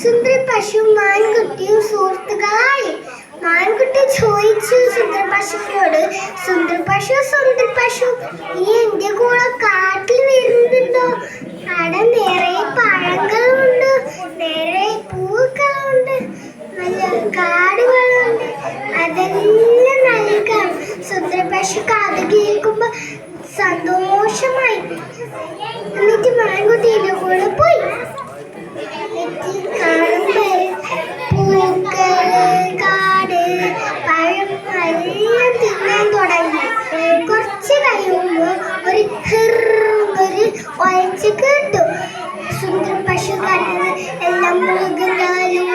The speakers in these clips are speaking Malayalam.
സുന്ദരി പശു മാൻകുട്ടിയും സുഹൃത്തുക്കളായി. മാൻകുട്ടി ചോദിച്ചു സുന്ദര പശുവിനോട്, സുന്ദര പശു നീ എന്റെ കൂടെ കാട്ടിൽ വരുന്നുണ്ടോ? അവിടെ നിറയെ പഴങ്ങളുണ്ട്, നിറയെ പൂക്കളുണ്ട്, നല്ല കാടുകളുണ്ട്, അതെല്ലാം നൽകാം. സുന്ദര പശു കാത് കേൾക്കുമ്പോ സന്തോഷമായി. എന്നിട്ട് മാൻകുട്ടിയുടെ കൂടെ പോയി. പൂക്കള്, കാട്, പഴം എല്ലാം തിന്നാൻ തുടങ്ങി. കുറച്ച് കഴിയുമ്പോ ഒരു ഒച്ച കേട്ടു. സുന്ദര പശു കണ്ടത് എല്ലാം മൃഗങ്ങളും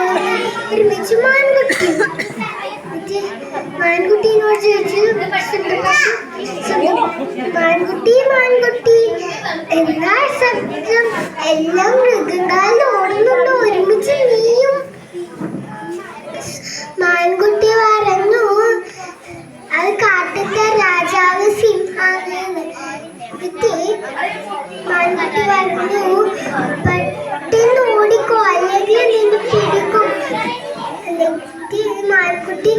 ഒരുമിച്ച് മാൻകുട്ടിയോട് ചോദിച്ചു, സുന്ദര പശു മാൻകുട്ടി എന്താ ശബ്ദം? എല്ലാം മൃഗങ്ങളും ഓടുന്നുണ്ടോ, ഒരുമിച്ച് നീയും? മാൻകുട്ടി പറഞ്ഞു, അത് കാട്ടിന്റെ രാജാവ് സിംഹാണെന്ന്. മാൻകുട്ടി പറഞ്ഞു, പെട്ടെന്ന് ഓടിക്കോ അല്ലെങ്കിൽ നിന്നെ പിടിക്കും. എന്നിട്ട് മാൻകുട്ടി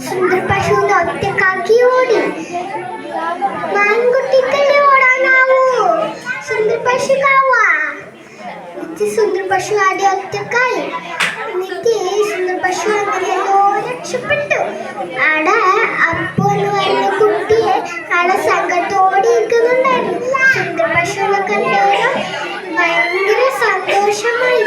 സുന്ദര പശുവിനെ ഒറ്റക്കാക്കി ഓടി. മാൻകുട്ടിക്കല്ലേ ഓടാനാവൂ, സുന്ദര പശുക്കാവാ. സുന്ദര പശു ആദ്യം ഒറ്റക്കായി. എന്നിട്ട് സുന്ദര പശു അങ്ങനെയല്ലോ രക്ഷപ്പെട്ടു. അവിടെ അപ്പു എന്ന് പറയുന്ന കുട്ടിയെ അവിടെ സങ്കടത്തോടെ ഇരിക്കുന്നുണ്ടായിരുന്നു. സുന്ദര പശുവിനെ കണ്ടവരും ഭയങ്കര സന്തോഷമായി.